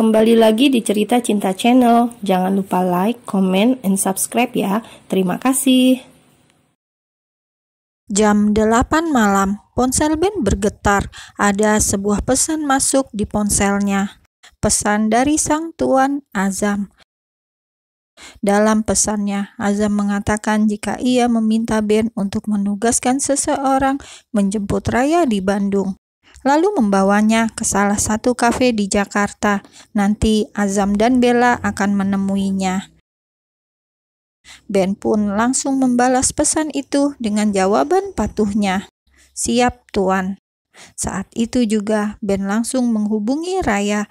Kembali lagi di Cerita Cinta Channel. Jangan lupa like, comment, and subscribe ya. Terima kasih. Jam 8 malam, ponsel Ben bergetar. Ada sebuah pesan masuk di ponselnya. Pesan dari sang tuan Azam. Dalam pesannya, Azam mengatakan jika ia meminta Ben untuk menugaskan seseorang menjemput Raya di Bandung, lalu membawanya ke salah satu kafe di Jakarta. Nanti Azam dan Bella akan menemuinya. Ben pun langsung membalas pesan itu dengan jawaban patuhnya. "Siap, Tuan." Saat itu juga Ben langsung menghubungi Raya.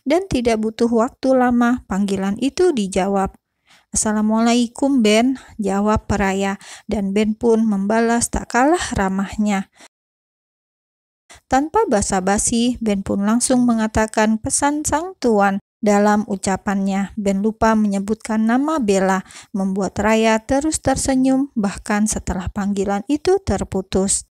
Dan tidak butuh waktu lama panggilan itu dijawab. "Assalamualaikum Ben," jawab Raya, dan Ben pun membalas tak kalah ramahnya. Tanpa basa-basi, Ben pun langsung mengatakan pesan sang tuan. Dalam ucapannya, Ben lupa menyebutkan nama Bella, membuat Raya terus tersenyum bahkan setelah panggilan itu terputus.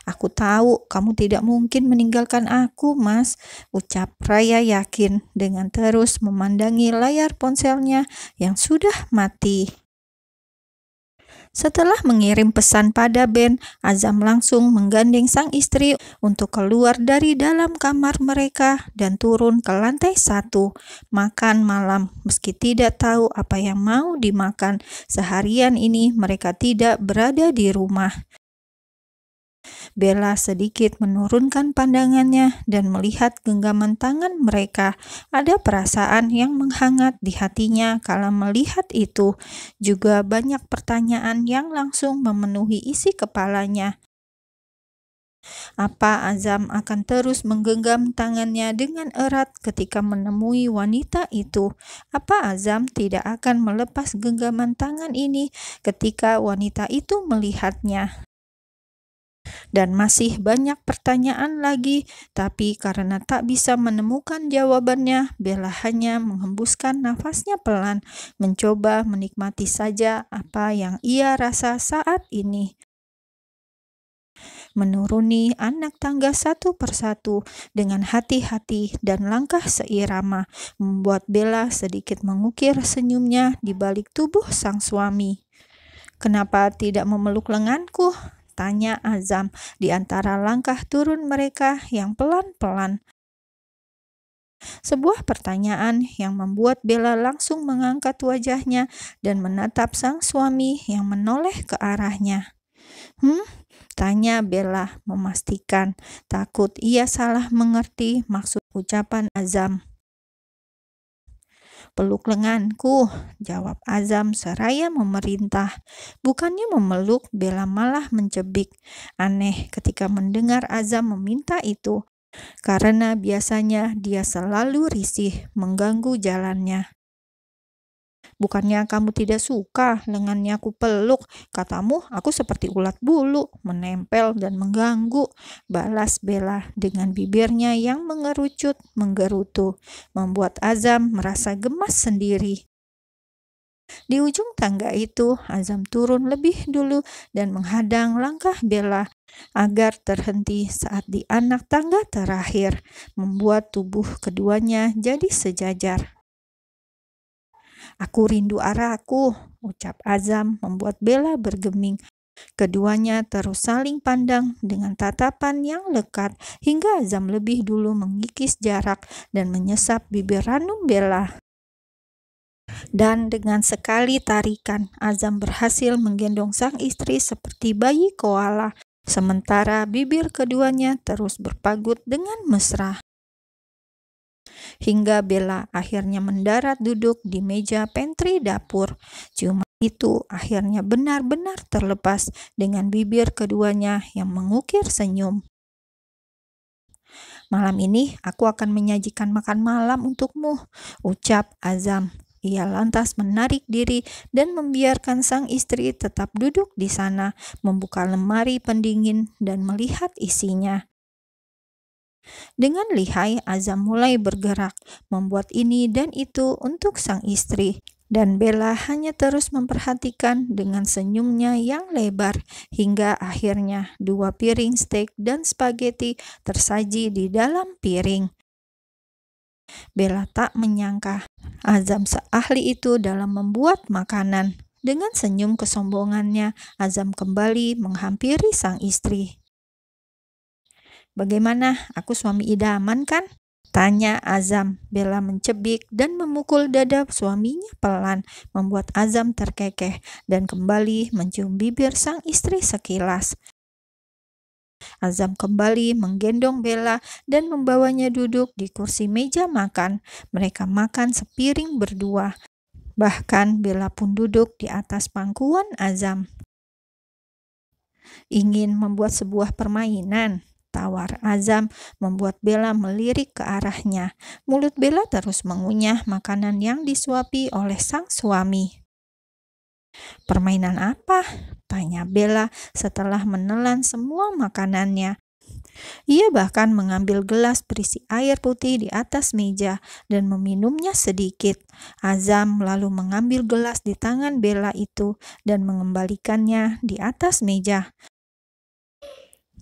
"Aku tahu kamu tidak mungkin meninggalkan aku, Mas," ucap Raya yakin dengan terus memandangi layar ponselnya yang sudah mati. Setelah mengirim pesan pada Ben, Azam langsung menggandeng sang istri untuk keluar dari dalam kamar mereka dan turun ke lantai 1, makan malam. Meski tidak tahu apa yang mau dimakan, seharian ini mereka tidak berada di rumah. Bella sedikit menurunkan pandangannya dan melihat genggaman tangan mereka. Ada perasaan yang menghangat di hatinya kala melihat itu. Juga banyak pertanyaan yang langsung memenuhi isi kepalanya. Apa Azam akan terus menggenggam tangannya dengan erat ketika menemui wanita itu? Apa Azam tidak akan melepas genggaman tangan ini ketika wanita itu melihatnya? Dan masih banyak pertanyaan lagi, tapi karena tak bisa menemukan jawabannya, Bella hanya menghembuskan nafasnya pelan, mencoba menikmati saja apa yang ia rasa saat ini. Menuruni anak tangga satu persatu dengan hati-hati dan langkah seirama, membuat Bella sedikit mengukir senyumnya di balik tubuh sang suami. "Kenapa tidak memeluk lenganku?" tanya Azam di antara langkah turun mereka yang pelan-pelan. Sebuah pertanyaan yang membuat Bella langsung mengangkat wajahnya dan menatap sang suami yang menoleh ke arahnya. Tanya Bella memastikan, takut ia salah mengerti maksud ucapan Azam. "Peluk lenganku," jawab Azam seraya memerintah. Bukannya memeluk, Bella malah mencebik. Aneh ketika mendengar Azam meminta itu, karena biasanya dia selalu risih mengganggu jalannya. "Bukannya kamu tidak suka lengannya aku peluk, katamu aku seperti ulat bulu, menempel dan mengganggu," balas Bella dengan bibirnya yang mengerucut menggerutu, membuat Azam merasa gemas sendiri. Di ujung tangga itu, Azam turun lebih dulu dan menghadang langkah Bella agar terhenti saat di anak tangga terakhir, membuat tubuh keduanya jadi sejajar. "Aku rindu arahku," ucap Azam, membuat Bella bergeming. Keduanya terus saling pandang dengan tatapan yang lekat hingga Azam lebih dulu mengikis jarak dan menyesap bibir ranum Bella. Dan dengan sekali tarikan, Azam berhasil menggendong sang istri seperti bayi koala, sementara bibir keduanya terus berpagut dengan mesra. Hingga Bella akhirnya mendarat duduk di meja pantry dapur. Ciuman itu akhirnya benar-benar terlepas dengan bibir keduanya yang mengukir senyum. "Malam ini aku akan menyajikan makan malam untukmu," ucap Azam. Ia lantas menarik diri dan membiarkan sang istri tetap duduk di sana, membuka lemari pendingin dan melihat isinya. Dengan lihai, Azam mulai bergerak, membuat ini dan itu untuk sang istri. Dan Bella hanya terus memperhatikan dengan senyumnya yang lebar hingga akhirnya 2 piring steak dan spaghetti tersaji di dalam piring. Bella tak menyangka Azam seahli itu dalam membuat makanan. Dengan senyum kesombongannya, Azam kembali menghampiri sang istri. "Bagaimana, aku suami idaman kan?" tanya Azam. Bella mencebik dan memukul dada suaminya pelan, membuat Azam terkekeh dan kembali mencium bibir sang istri sekilas. Azam kembali menggendong Bella dan membawanya duduk di kursi meja makan. Mereka makan sepiring berdua. Bahkan Bella pun duduk di atas pangkuan Azam. "Ingin membuat sebuah permainan?" tawar Azam, membuat Bella melirik ke arahnya. Mulut Bella terus mengunyah makanan yang disuapi oleh sang suami. "Permainan apa?" tanya Bella setelah menelan semua makanannya. Ia bahkan mengambil gelas berisi air putih di atas meja dan meminumnya sedikit. Azam lalu mengambil gelas di tangan Bella itu dan mengembalikannya di atas meja.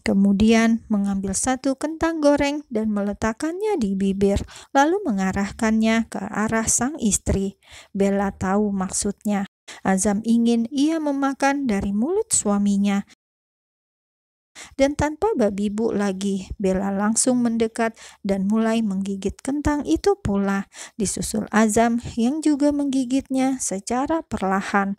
Kemudian mengambil satu kentang goreng dan meletakkannya di bibir, lalu mengarahkannya ke arah sang istri. Bella tahu maksudnya. Azam ingin ia memakan dari mulut suaminya. Dan tanpa babi bu lagi, Bella langsung mendekat dan mulai menggigit kentang itu pula, disusul Azam yang juga menggigitnya secara perlahan.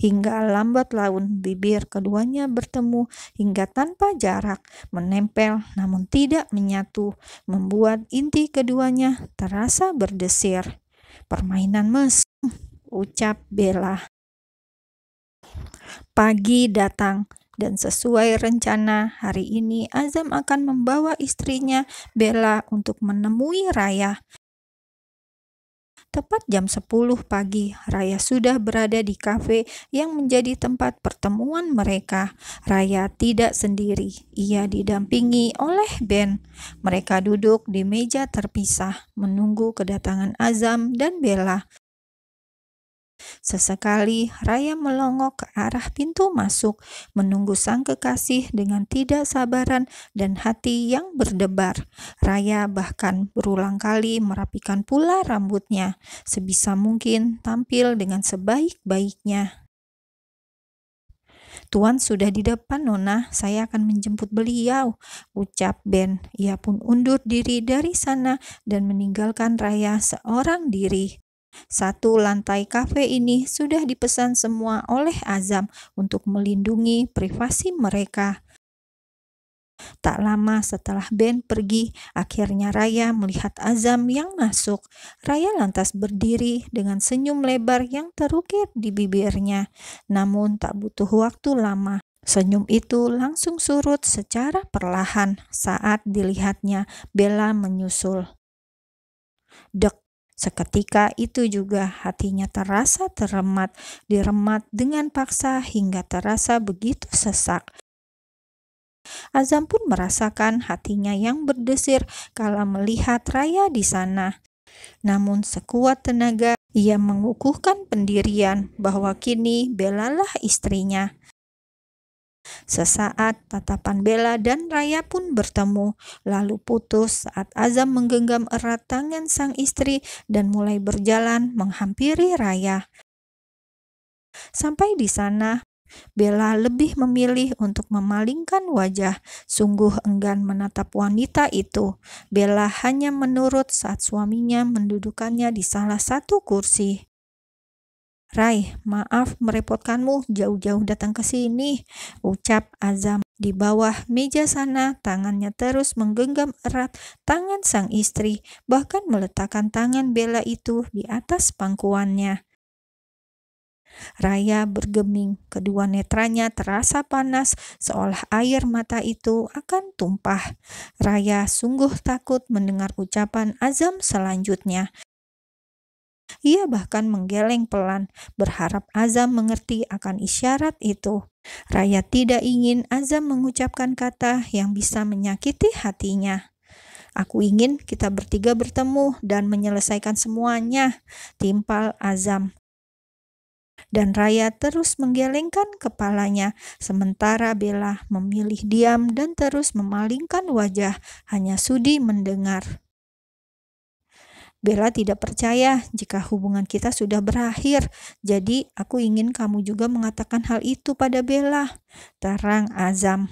Hingga lambat laun bibir keduanya bertemu hingga tanpa jarak, menempel namun tidak menyatu, membuat inti keduanya terasa berdesir. "Permainan mesum," ucap Bella. Pagi datang. Dan sesuai rencana, hari ini Azam akan membawa istrinya Bella untuk menemui Raya. Tepat jam 10 pagi, Raya sudah berada di kafe yang menjadi tempat pertemuan mereka. Raya tidak sendiri, ia didampingi oleh Ben. Mereka duduk di meja terpisah, menunggu kedatangan Azam dan Bella. Sesekali Raya melongok ke arah pintu masuk, menunggu sang kekasih dengan tidak sabaran dan hati yang berdebar. Raya bahkan berulang kali merapikan pula rambutnya, sebisa mungkin tampil dengan sebaik-baiknya. "Tuan sudah di depan, Nona. Saya akan menjemput beliau," ucap Ben. Ia pun undur diri dari sana dan meninggalkan Raya seorang diri. Satu lantai kafe ini sudah dipesan semua oleh Azam untuk melindungi privasi mereka. Tak lama setelah Ben pergi, akhirnya Raya melihat Azam yang masuk. Raya lantas berdiri dengan senyum lebar yang terukir di bibirnya. Namun tak butuh waktu lama. Senyum itu langsung surut secara perlahan saat dilihatnya Bella menyusul. Dek. Seketika itu juga hatinya terasa diremat dengan paksa hingga terasa begitu sesak. Azam pun merasakan hatinya yang berdesir kala melihat Raya di sana. Namun sekuat tenaga ia mengukuhkan pendirian bahwa kini Bella lah istrinya. Sesaat tatapan Bella dan Raya pun bertemu, lalu putus saat Azam menggenggam erat tangan sang istri dan mulai berjalan menghampiri Raya. Sampai di sana, Bella lebih memilih untuk memalingkan wajah, sungguh enggan menatap wanita itu. Bella hanya menurut saat suaminya mendudukannya di salah satu kursi. "Rai, maaf merepotkanmu jauh-jauh datang ke sini," ucap Azam. Di bawah meja sana, tangannya terus menggenggam erat tangan sang istri, bahkan meletakkan tangan Bella itu di atas pangkuannya. Raya bergeming, kedua netranya terasa panas, seolah air mata itu akan tumpah. Raya sungguh takut mendengar ucapan Azam selanjutnya. Ia bahkan menggeleng pelan, berharap Azam mengerti akan isyarat itu. Raya tidak ingin Azam mengucapkan kata yang bisa menyakiti hatinya. Aku ingin kita bertiga bertemu dan menyelesaikan semuanya, timpal Azam. Dan Raya terus menggelengkan kepalanya, sementara Bella memilih diam dan terus memalingkan wajah, hanya sudi mendengar. Bella tidak percaya jika hubungan kita sudah berakhir, jadi aku ingin kamu juga mengatakan hal itu pada Bella, terang Azam.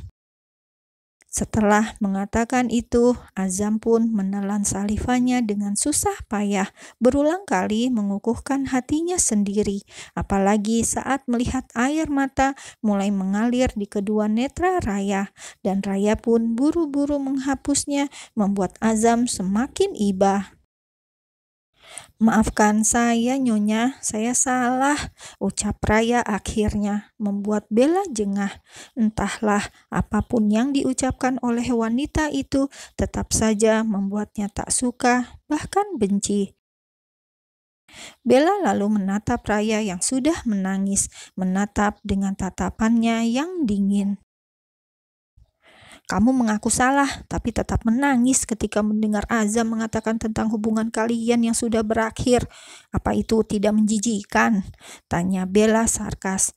Setelah mengatakan itu, Azam pun menelan salivanya dengan susah payah, berulang kali mengukuhkan hatinya sendiri, apalagi saat melihat air mata mulai mengalir di kedua netra Raya, dan Raya pun buru-buru menghapusnya, membuat Azam semakin iba. "Maafkan saya, Nyonya, saya salah," ucap Raya akhirnya, membuat Bella jengah. Entahlah, apapun yang diucapkan oleh wanita itu tetap saja membuatnya tak suka, bahkan benci. Bella lalu menatap Raya yang sudah menangis, menatap dengan tatapannya yang dingin. "Kamu mengaku salah, tapi tetap menangis ketika mendengar Azam mengatakan tentang hubungan kalian yang sudah berakhir. Apa itu tidak menjijikkan?" tanya Bella sarkas.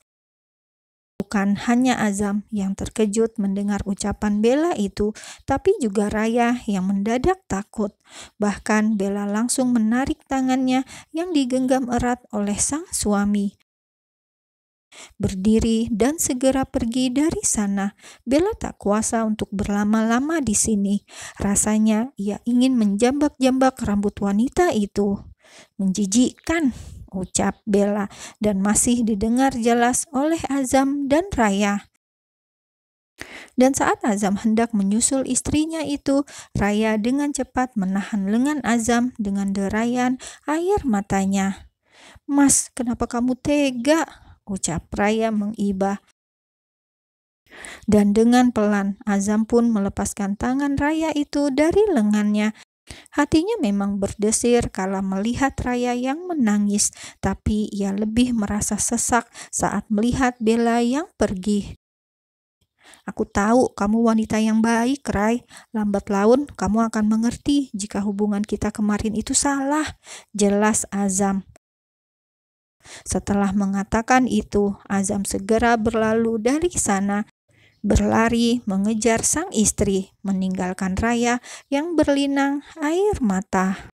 Bukan hanya Azam yang terkejut mendengar ucapan Bella itu, tapi juga Raya yang mendadak takut. Bahkan Bella langsung menarik tangannya yang digenggam erat oleh sang suami. Berdiri dan segera pergi dari sana. Bella tak kuasa untuk berlama-lama di sini. Rasanya ia ingin menjambak-jambak rambut wanita itu. "Menjijikkan," ucap Bella, dan masih didengar jelas oleh Azam dan Raya. Dan saat Azam hendak menyusul istrinya itu, Raya dengan cepat menahan lengan Azam dengan derayan air matanya. "Mas, kenapa kamu tega?" ucap Raya mengiba. Dan dengan pelan, Azam pun melepaskan tangan Raya itu dari lengannya. Hatinya memang berdesir kala melihat Raya yang menangis, tapi ia lebih merasa sesak saat melihat Bella yang pergi. "Aku tahu kamu wanita yang baik, Rai. Lambat laun kamu akan mengerti jika hubungan kita kemarin itu salah," jelas Azam. Setelah mengatakan itu, Azam segera berlalu dari sana, berlari mengejar sang istri, meninggalkan Raya yang berlinang air mata.